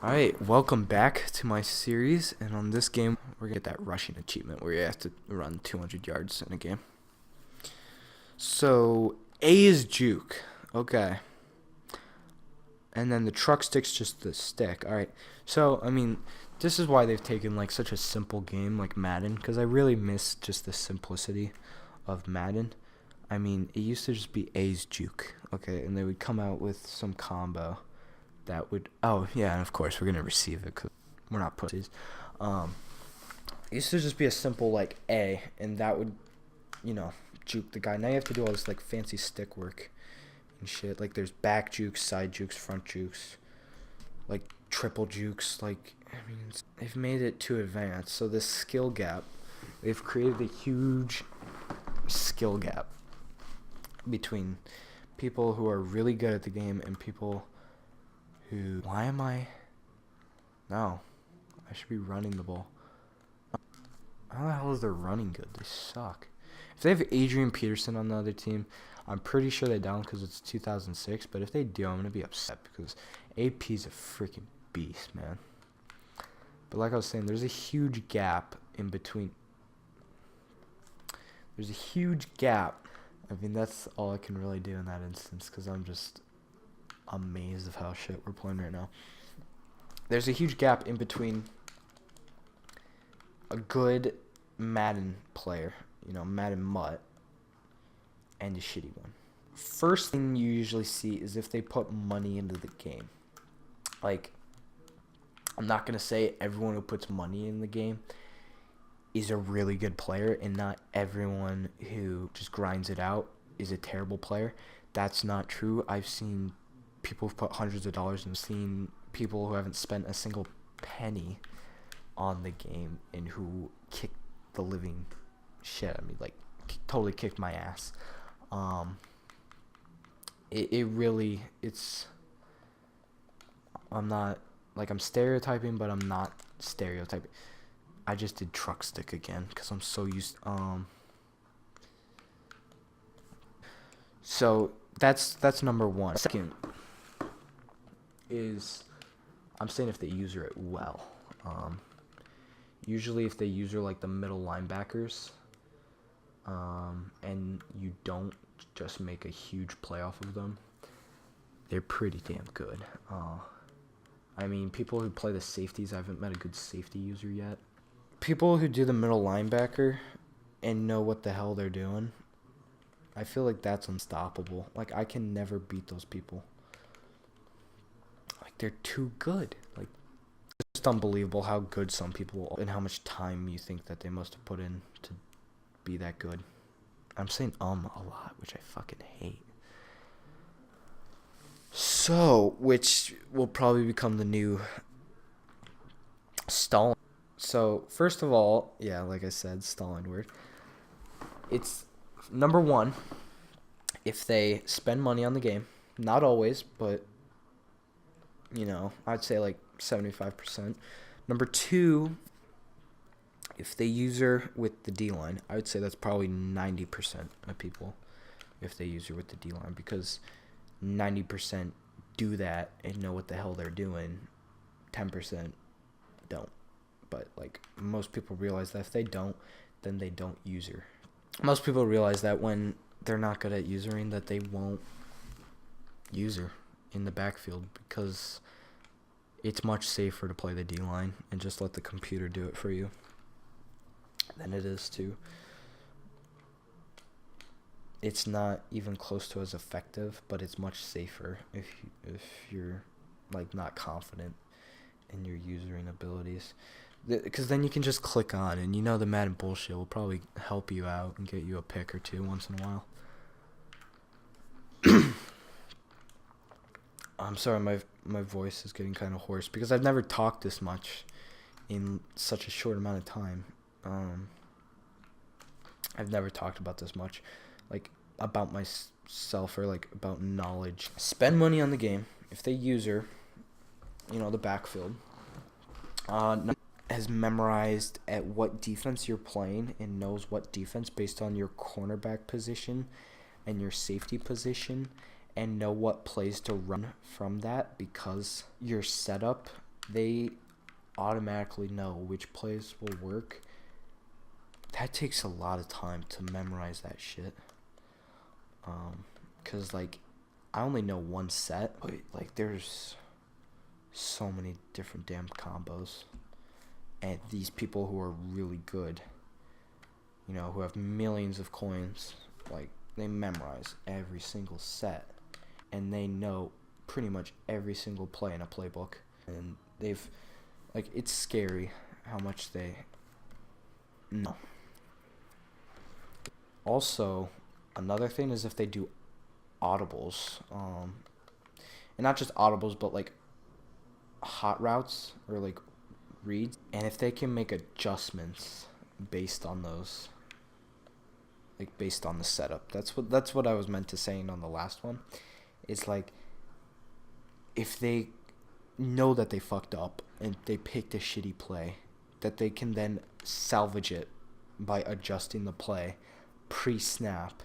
Alright, welcome back to my series, and on this game, we're gonna get that rushing achievement where you have to run 200 yards in a game. So, A is juke, okay. And then the truck stick's just the stick, alright. So, I mean, this is why they've taken, like, such a simple game like Madden, because I really miss just the simplicity of Madden. I mean, it used to just be A's juke, okay, and they would come out with some combo that would, oh yeah, and of course we're gonna receive it because we're not pussies. It used to just be a simple like A, and that would, juke the guy. Now you have to do all this like fancy stick work and shit. Like there's back jukes, side jukes, front jukes, like triple jukes. Like I mean, they've made it too advanced. So this skill gap, they've created a huge skill gap between people who are really good at the game and people who, no, I should be running the ball. How the hell is their running good? They suck. If they have Adrian Peterson on the other team, I'm pretty sure they don't because it's 2006, but if they do, I'm going to be upset because AP's a freaking beast, man. But like I was saying, there's a huge gap in between. There's a huge gap. I mean, that's all I can really do in that instance because I'm just amazed of how shit we're playing right now. There's a huge gap in between a good Madden player, Madden MUT, and a shitty one. First thing you usually see is if they put money into the game. Like, I'm not going to say everyone who puts money in the game is a really good player, and not everyone who just grinds it out is a terrible player. That's not true. I've seen people who've put hundreds of dollars and seen people who haven't spent a single penny on the game and who kicked the living shit. I mean, like, totally kicked my ass. I'm not, like, I'm stereotyping, but I'm not stereotyping. I just did truck stick again because I'm so used. So that's number one. Second is, I'm saying if they user it well. Usually if they user like the middle linebackers, and you don't just make a huge play off of them, they're pretty damn good. I mean, people who play the safeties, I haven't met a good safety user yet. People who do the middle linebacker and know what the hell they're doing, I feel like that's unstoppable. Like, I can never beat those people. Like, they're too good. Like, it's just unbelievable how good some people are and how much time you think that they must have put in to be that good. I'm saying a lot, which I fucking hate. So, which will probably become the new Stalin. So, first of all, yeah, like I said, Stalin word. It's number one, if they spend money on the game. Not always, but, I'd say like 75%. Number two, if they user with the D-line, I would say that's probably 90% of people if they user with the D-line, because 90% do that and know what the hell they're doing. 10% don't. But, like, most people realize that if they don't, then they don't user. Most people realize that when they're not good at usering, that they won't user in the backfield because it's much safer to play the D-line and just let the computer do it for you than it is to. It's not even close to as effective, but it's much safer if you're, like, not confident in your usering abilities. Because then you can just click on, and the Madden bullshit will probably help you out and get you a pick or two once in a while. I'm sorry, my voice is getting kind of hoarse because I've never talked this much in such a short amount of time. I've never talked about this much, like, about myself or, like, about knowledge. Spend money on the game. If they user, the backfield, has memorized at what defense you're playing and knows what defense based on your cornerback position and your safety position, and know what plays to run from that because your setup they automatically know which plays will work. That takes a lot of time to memorize that shit. Cause like I only know one set, but like there's so many different damn combos, and these people who are really good, you know, who have millions of coins, like they memorize every single set, and they know pretty much every single play in a playbook, and they've like it's scary how much they know. Also, another thing is if they do audibles, and not just audibles, but like hot routes or like reads, and if they can make adjustments based on those, like based on the setup. That's what I was meant to saying on the last one. It's like if they know that they fucked up and they picked a shitty play, that they can then salvage it by adjusting the play pre-snap,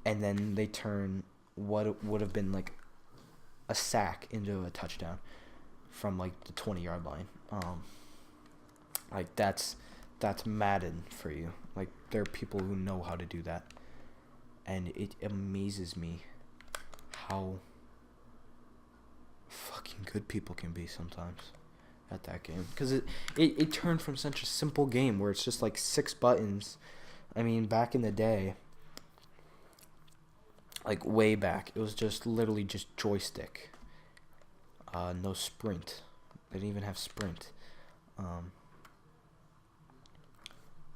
and then they turn what would have been like a sack into a touchdown from like the 20-yard line. Like that's Madden for you. Like there are people who know how to do that, and it amazes me how fucking good people can be sometimes at that game, because it turned from such a simple game where it's just like 6 buttons. I mean, back in the day, like way back, it was just literally just joystick, no sprint. They didn't even have sprint,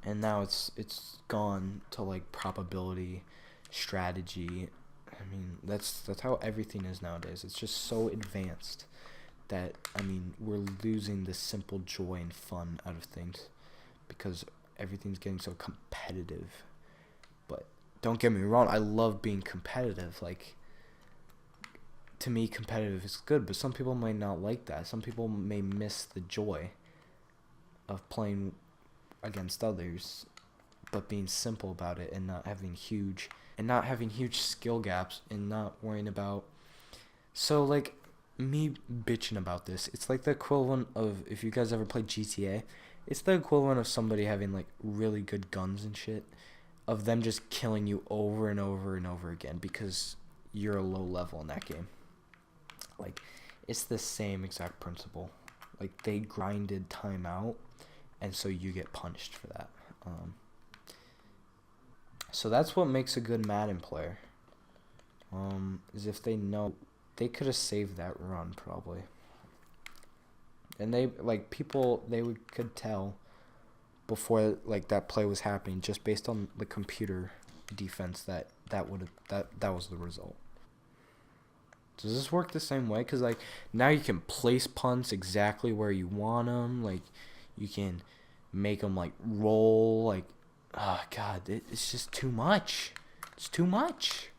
and now it's gone to like probability, strategy. I mean, that's how everything is nowadays. It's just so advanced that, I mean, we're losing the simple joy and fun out of things because everything's getting so competitive. But don't get me wrong, I love being competitive. Like, to me, competitive is good, but some people might not like that. Some people may miss the joy of playing against others, but being simple about it and not having huge skill gaps and not worrying about. So like me bitching about this, it's like the equivalent of, if you guys ever played GTA, it's the equivalent of somebody having like really good guns and shit, of them just killing you over and over and over again because you're a low level in that game. Like, it's the same exact principle. Like, they grinded time out, and so you get punished for that. So that's what makes a good Madden player. Is if they know they could have saved that run probably. And they like people they could tell before like that play was happening just based on the computer defense that was the result. Does this work the same way? Cuz like now you can place punts exactly where you want them. Like you can make them like roll, like oh god, it's just too much. It's too much.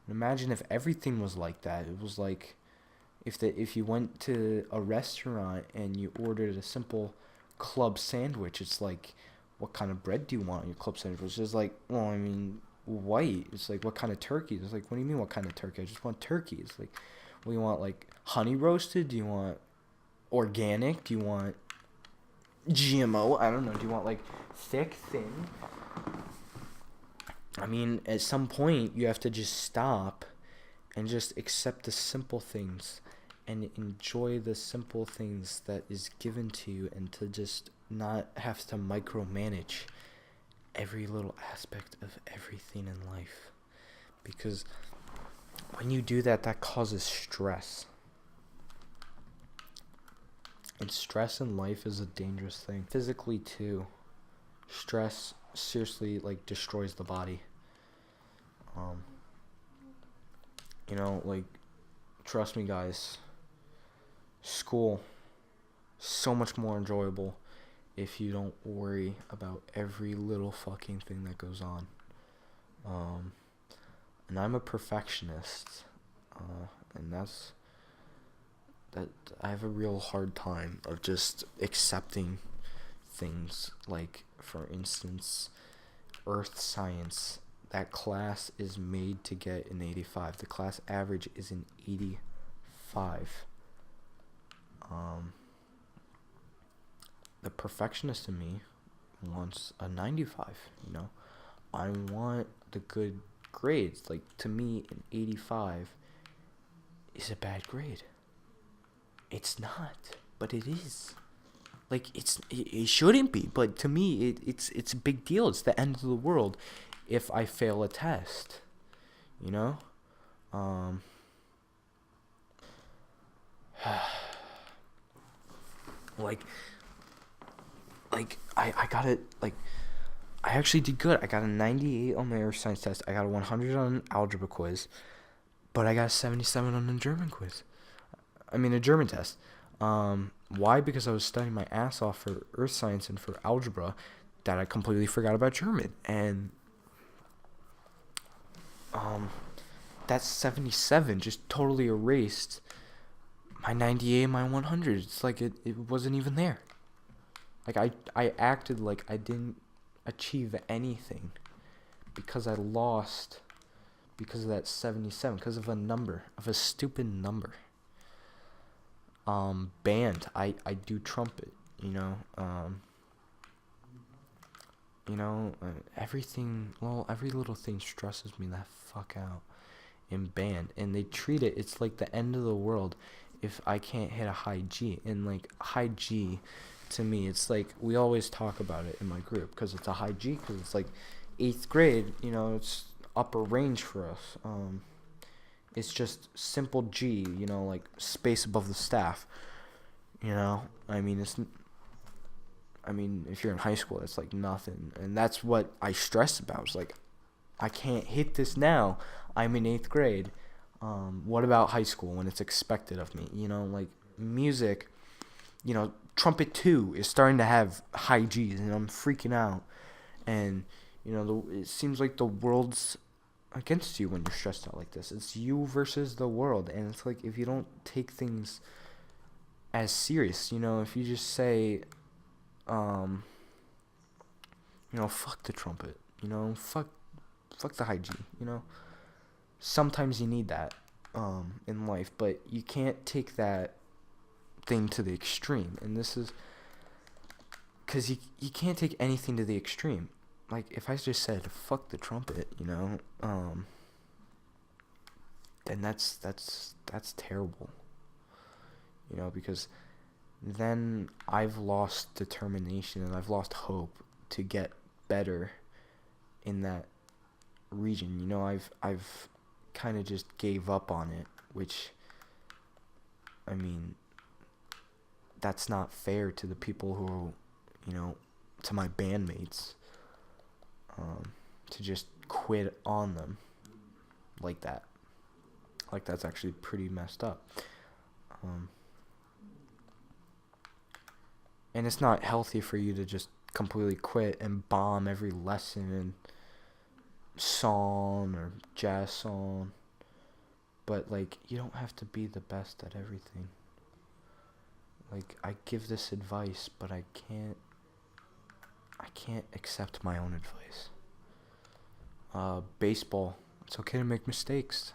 Imagine if everything was like that. It was like if you went to a restaurant and you ordered a simple club sandwich, it's like, what kind of bread do you want on your club sandwich? It's just like, well, I mean, white. It's like, what kind of turkey? It's like, what do you mean, what kind of turkey? I just want turkey. It's like, what do you want, like honey roasted? Do you want organic? Do you want GMO? I don't know. Do you want like thick, thin? I mean, at some point, you have to just stop and just accept the simple things and enjoy the simple things that is given to you, and to just not have to micromanage every little aspect of everything in life. Because when you do that, that causes stress. And stress in life is a dangerous thing. Physically, too. Stress seriously, like, destroys the body. You know, like, trust me, guys. School, so much more enjoyable if you don't worry about every little fucking thing that goes on. And I'm a perfectionist, and that I have a real hard time of just accepting things. Like, for instance, earth science. That class is made to get an 85. The class average is an 85. the perfectionist in me wants a 95, you know. I want the good grades. Like, to me, an 85 is a bad grade. It's not, but it is. Like, it shouldn't be, but to me, it's a big deal. It's the end of the world if I fail a test, you know. Um, like, I got it. Like, I actually did good. I got a 98 on my earth science test. I got a 100 on an algebra quiz, but I got a 77 on a German quiz. I mean, a German test. Why? Because I was studying my ass off for earth science and for algebra, that I completely forgot about German. And that 77 just totally erased my 98 and my 100. It's like it wasn't even there. Like, I acted like I didn't achieve anything because I lost because of that 77, because of a number, of a stupid number. Band, I do trumpet, you know. Everything, well, every little thing stresses me the fuck out in band, and they treat it, it's like the end of the world if I can't hit a high G. And like, high G, to me, it's like, we always talk about it in my group because it's a high G, because it's like 8th grade, you know, it's upper range for us. It's just simple G, you know, like space above the staff, you know. I mean, if you're in high school, it's like nothing, and that's what I stress about. It's like, I can't hit this now. I'm in 8th grade. What about high school when it's expected of me? You know, like, music, you know, trumpet 2 is starting to have high G's, and I'm freaking out. And, you know, it seems like the world's against you when you're stressed out like this. It's you versus the world, and it's like, if you don't take things as serious, you know, if you just say, you know, fuck the trumpet, you know, fuck the high G, you know. Sometimes you need that in life, but you can't take that thing to the extreme. And this is because you can't take anything to the extreme. Like, if I just said fuck the trumpet, you know, then that's terrible, you know, because then I've lost determination and I've lost hope to get better in that region. You know, I've kind of just gave up on it, which, I mean, that's not fair to the people who, you know, to my bandmates, to just quit on them like that. Like, that's actually pretty messed up. And it's not healthy for you to just completely quit and bomb every lesson and song or jazz song. But, like, you don't have to be the best at everything. Like, I give this advice, but I can't accept my own advice. Baseball, it's okay to make mistakes.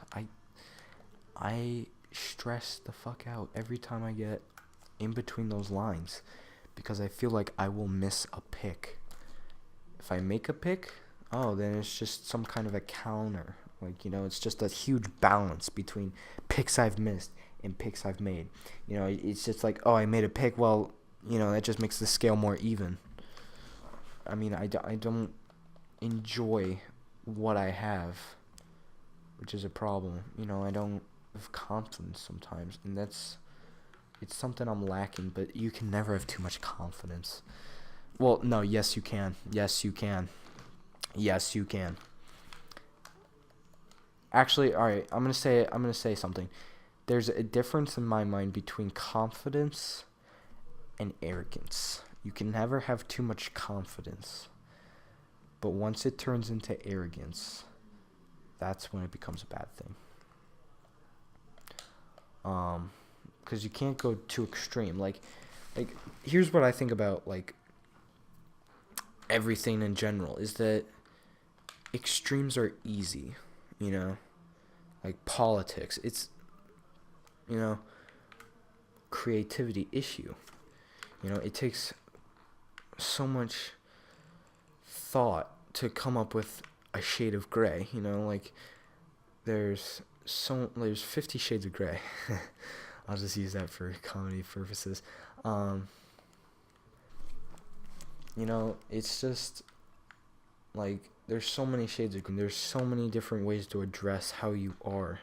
I stress the fuck out every time I get in between those lines, because I feel like I will miss a pick. If I make a pick, then it's just some kind of a counter. Like, you know, it's just a huge balance between picks I've missed and picks I've made. You know, it's just like, I made a pick. Well, you know, that just makes the scale more even. I mean, I don't enjoy what I have, which is a problem. You know, I don't have confidence sometimes, and it's something I'm lacking. But you can never have too much confidence. Well, no, yes you can. Yes you can. Yes you can. Actually, all right, I'm going to say something. There's a difference in my mind between confidence and arrogance. You can never have too much confidence. But once it turns into arrogance, that's when it becomes a bad thing. Because you can't go too extreme. Like, here's what I think about, like, everything in general, is that extremes are easy, you know? Like, politics, it's, you know, creativity issue. You know, it takes so much thought to come up with a shade of gray, you know, like there's 50 shades of gray. I'll just use that for comedy purposes. Um, you know, it's just like there's so many shades of green. There's so many different ways to address how you are,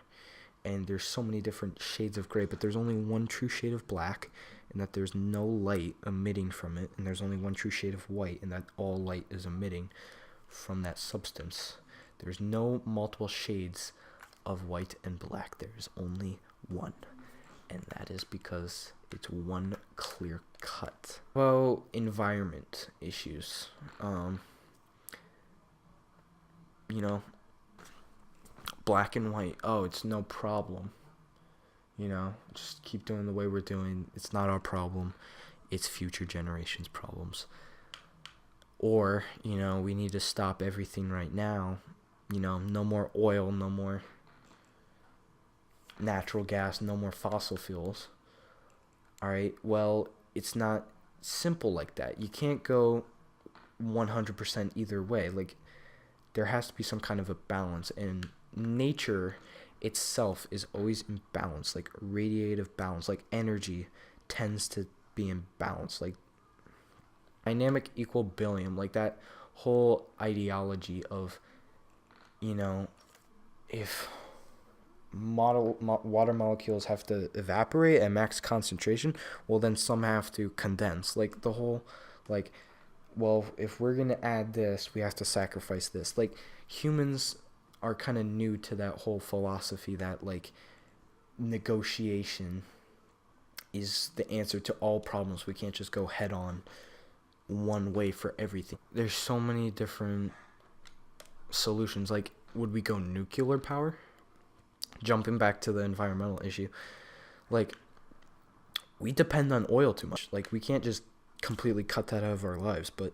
and there's so many different shades of gray, but there's only one true shade of black, and that there's no light emitting from it, and there's only one true shade of white, and that all light is emitting from that substance. There's no multiple shades of white and black. There's only one, and that is because it's one clear cut. Well, environment issues. You know, black and white. Oh, it's no problem. You know, just keep doing the way we're doing. It's not our problem. It's future generations' problems. Or, you know, we need to stop everything right now. You know, no more oil, no more natural gas, no more fossil fuels. All right, well, it's not simple like that. You can't go 100% either way. Like, there has to be some kind of a balance, and nature itself is always in balance, like radiative balance, like energy tends to be in balance, like dynamic equilibrium, like that whole ideology of, you know, if water molecules have to evaporate at max concentration, well then some have to condense, like the whole, like, well, if we're gonna add this, we have to sacrifice this. Like, humans are kind of new to that whole philosophy that, like, negotiation is the answer to all problems. We can't just go head on one way for everything. There's so many different solutions. Like, would we go nuclear power? Jumping back to the environmental issue, like, we depend on oil too much. Like, we can't just completely cut that out of our lives, but,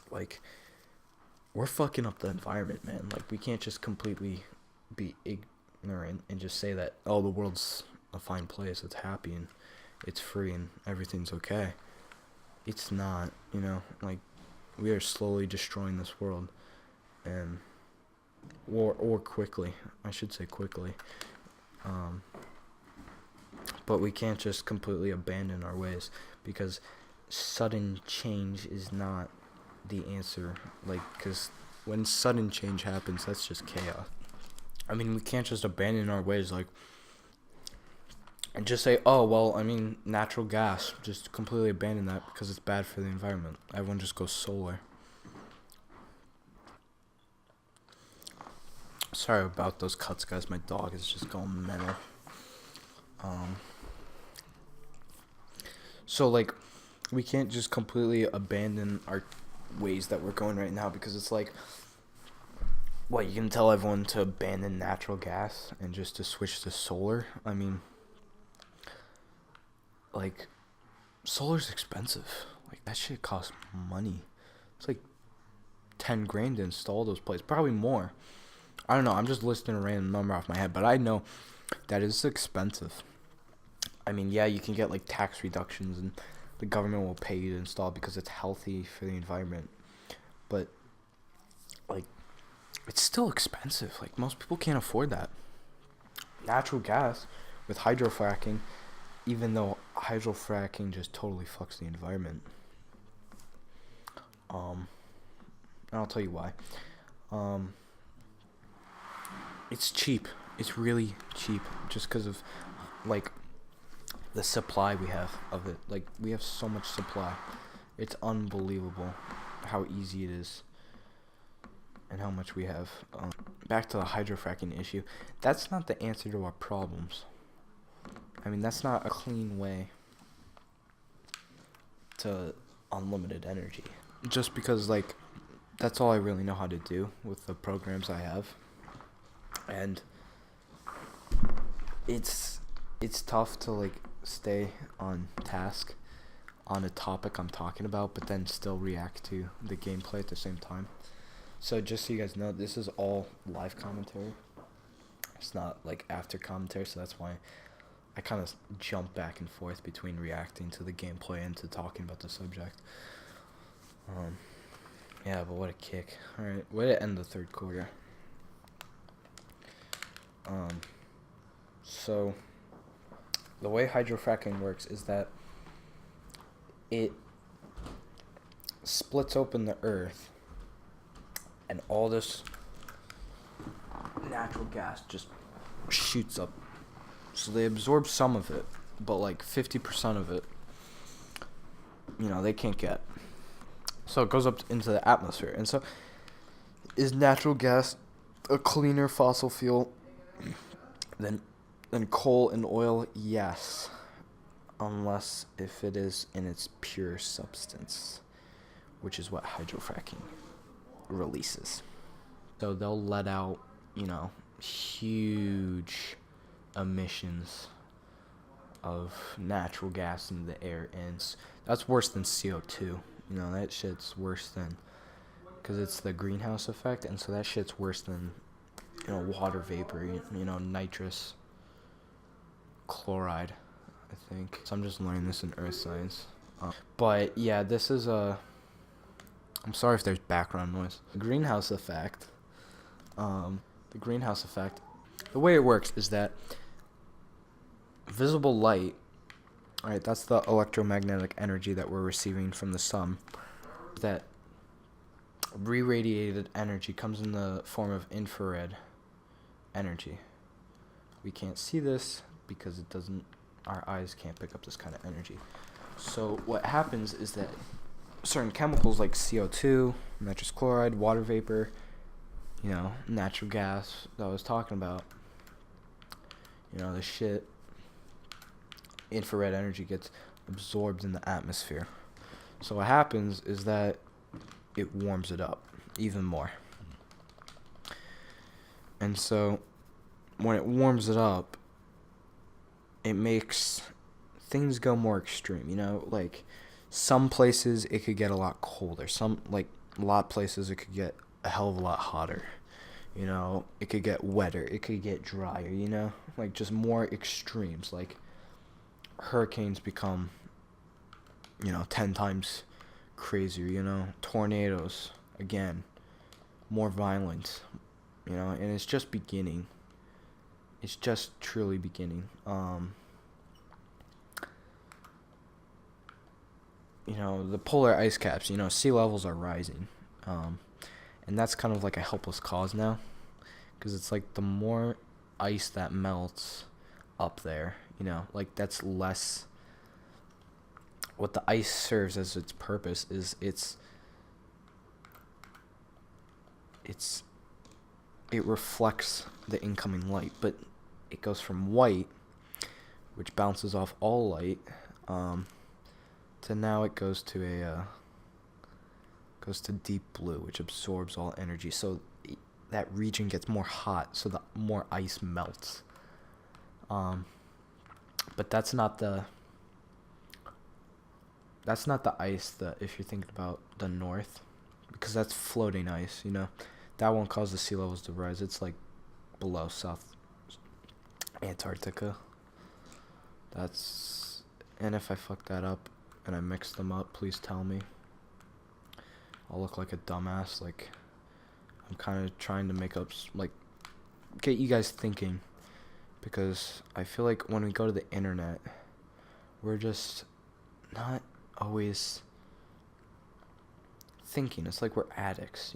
like, we're fucking up the environment, man. Like, we can't just completely be ignorant and just say that, oh, the world's a fine place, it's happy and it's free and everything's okay. It's not, you know, like, we are slowly destroying this world, and or quickly, I should say quickly. But we can't just completely abandon our ways, because sudden change is not the answer. Like, because when sudden change happens, that's just chaos. I mean, we can't just abandon our ways, like, and just say, oh, well, I mean, natural gas, just completely abandon that because it's bad for the environment. Everyone just goes solar. Sorry about those cuts, guys. My dog is just going mental. So, like, we can't just completely abandon our ways that we're going right now, because it's like, what, you can tell everyone to abandon natural gas and just to switch to solar? I mean, like, solar's expensive. Like, that shit costs money. It's like 10 grand to install those plates, probably more. I don't know, I'm just listing a random number off my head, but I know that it's expensive. I mean, yeah, you can get, like, tax reductions, and the government will pay you to install because it's healthy for the environment. But, like, it's still expensive. Like, most people can't afford that. Natural gas with hydrofracking, even though hydrofracking just totally fucks the environment. And I'll tell you why. It's cheap. It's really cheap, just because of, like, the supply we have of it. Like, we have so much supply. It's unbelievable how easy it is and how much we have. Back to the hydrofracking issue. That's not the answer to our problems. I mean, that's not a clean way to unlimited energy. Just because, like, that's all I really know how to do with the programs I have. And it's tough to, like, stay on task on a topic I'm talking about, but then still react to the gameplay at the same time. So just so you guys know, this is all live commentary. It's not, like, after commentary, so that's why I kind of jump back and forth between reacting to the gameplay and to talking about the subject. Yeah, but what a kick. Alright, way to end the third quarter. So the way hydrofracking works is that it splits open the earth, and all this natural gas just shoots up. So they absorb some of it, but like 50% of it, they can't get. So it goes up into the atmosphere. And so, is natural gas a cleaner fossil fuel than coal and oil? Yes, unless if it is in its pure substance, which is what hydrofracking releases. So they'll let out, huge emissions of natural gas in the air, and that's worse than CO2. That shit's worse than, because it's the greenhouse effect, and so that shit's worse than, water vapor, nitrous chloride, I think. So I'm just learning this in earth science. But yeah, this is I'm sorry if there's background noise. The greenhouse effect, the way it works is that visible light, right, that's the electromagnetic energy that we're receiving from the sun. That re-radiated energy comes in the form of infrared energy. We can't see this because our eyes can't pick up this kind of energy. So what happens is that certain chemicals like CO2, nitrous chloride, water vapor, natural gas that I was talking about, the shit, infrared energy gets absorbed in the atmosphere. So what happens is that it warms it up even more. And so when it warms it up, it makes things go more extreme, like some places it could get a lot colder. A lot of places it could get a hell of a lot hotter. It could get wetter, it could get drier, like just more extremes. Like hurricanes become 10 times crazier, tornadoes, again, more violent, and it's just beginning. It's just truly beginning. The polar ice caps, sea levels are rising. And that's kind of like a helpless cause now, because it's like the more ice that melts up there, like that's less. What the ice serves as its purpose is it reflects the incoming light, but it goes from white, which bounces off all light, to now it goes to deep blue, which absorbs all energy. So that region gets more hot, so the more ice melts. But that's not the ice that, if you're thinking about the north, because that's floating ice, that won't cause the sea levels to rise. It's like below South Antarctica. And if I fuck that up and I mix them up, please tell me. I'll look like a dumbass. Like, I'm kind of trying to get you guys thinking, because I feel like when we go to the internet, we're just not always thinking. It's like we're addicts,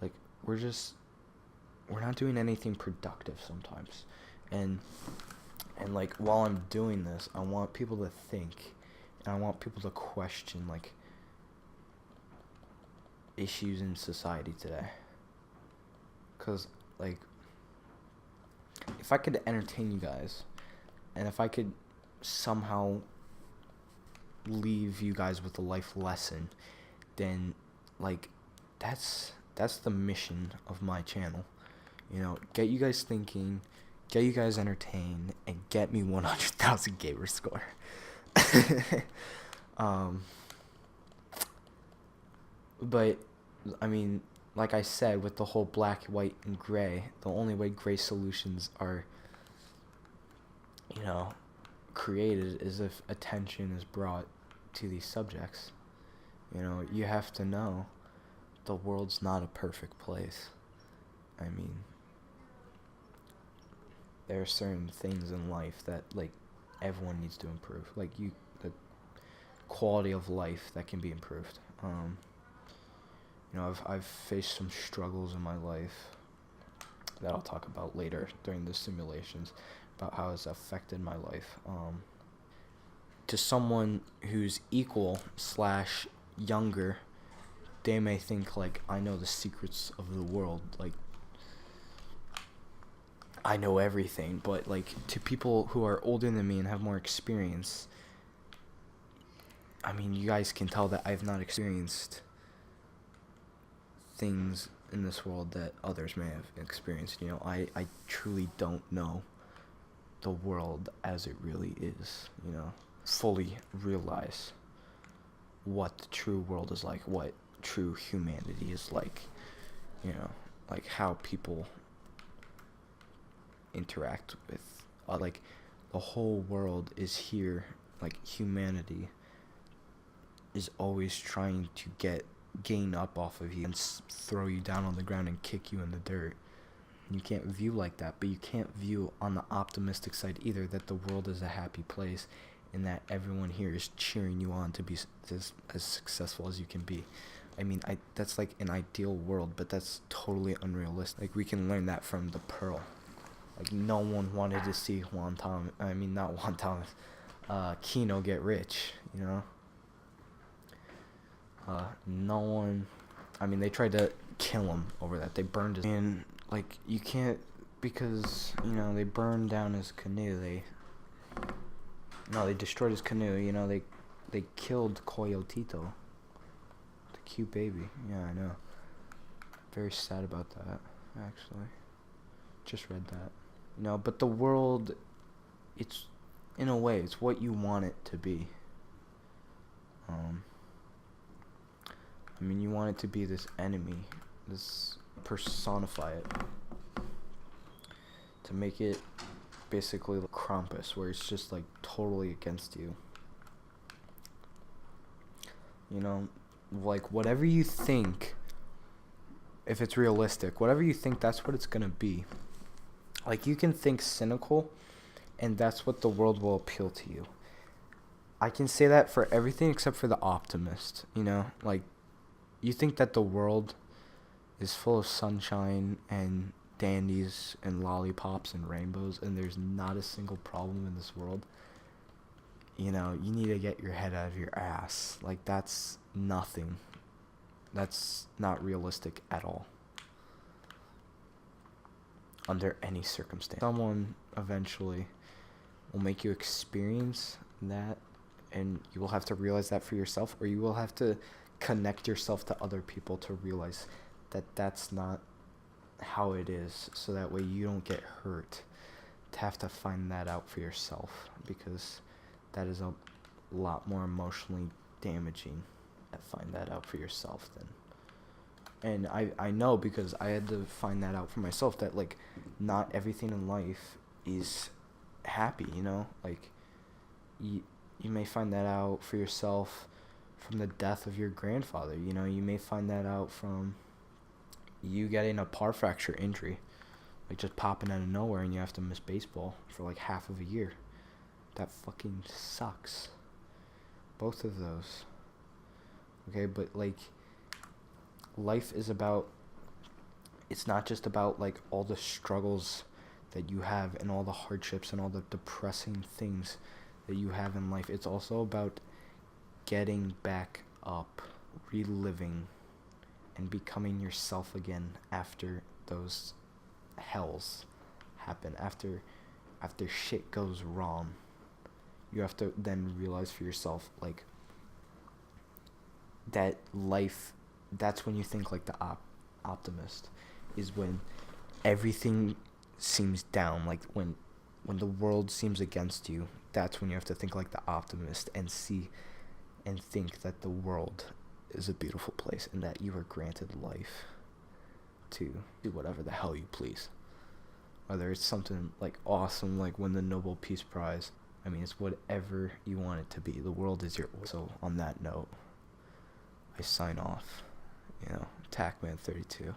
like we're not doing anything productive sometimes. And like while I'm doing this, I want people to think, and I want people to question like issues in society today. Cause like, if I could entertain you guys, and if I could somehow leave you guys with a life lesson, then like that's the mission of my channel. Get you guys thinking, get you guys entertained, and get me 100,000 gamer score. But I mean, like I said, with the whole black, white, and gray, the only way gray solutions are created is if attention is brought to these subjects. You know, you have to know the world's not a perfect place. I mean, there are certain things in life that, like, everyone needs to improve. Like, the quality of life that can be improved. You know, I've faced some struggles in my life that I'll talk about later during the simulations, about how it's affected my life. To someone who's equal slash younger, they may think, like, I know the secrets of the world, like, I know everything. But, like, to people who are older than me and have more experience, I mean, you guys can tell that I've not experienced things in this world that others may have experienced. You know, I truly don't know the world as it really is, you know, fully realize what the true world is like, what true humanity is like, you know, like how people interact with, like, the whole world is here, like, humanity is always trying to gain up off of you and throw you down on the ground and kick you in the dirt. You can't view like that, but you can't view on the optimistic side either, that the world is a happy place and that everyone here is cheering you on to be as successful as you can be. I mean, that's like an ideal world, but that's totally unrealistic. Like, we can learn that from the Pearl. Like, no one wanted to see Kino get rich, you know? No one, I mean, they tried to kill him over that. They burned his, and, like, you can't, because, you know, they burned down his canoe. They destroyed his canoe, you know, they killed Coyotito, the cute baby. Yeah, I know. Very sad about that, actually. Just read that. You know, but the world, it's, in a way, it's what you want it to be. I mean, you want it to be this enemy, this, personify it, to make it basically like Krampus, where it's just, like, totally against you. You know, like, whatever you think, if it's realistic, whatever you think, that's what it's gonna be. Like, you can think cynical, and that's what the world will appeal to you. I can say that for everything except for the optimist, you know? Like, you think that the world is full of sunshine and dandies and lollipops and rainbows, and there's not a single problem in this world. You know, you need to get your head out of your ass. Like, that's nothing. That's not realistic at all, under any circumstance. Someone eventually will make you experience that, and you will have to realize that for yourself, or you will have to connect yourself to other people to realize that that's not how it is, so that way you don't get hurt, to have to find that out for yourself, because that is a lot more emotionally damaging to find that out for yourself than. And I know, because I had to find that out for myself, that, like, not everything in life is happy, you know? Like, you may find that out for yourself from the death of your grandfather, you know? You may find that out from you getting a par fracture injury, like, just popping out of nowhere, and you have to miss baseball for, like, half of a year. That fucking sucks. Both of those. Okay, but, like, life is about, it's not just about, like, all the struggles that you have and all the hardships and all the depressing things that you have in life. It's also about getting back up, reliving, and becoming yourself again after those hells happen, after shit goes wrong. You have to then realize for yourself, like, that life, that's when you think like the optimist, is when everything seems down, like when the world seems against you. That's when you have to think like the optimist and see and think that the world is a beautiful place and that you are granted life to do whatever the hell you please. Whether it's something like awesome, like win the Nobel Peace Prize. I mean, it's whatever you want it to be. The world is your oyster. So on that note, sign off. TACman 32.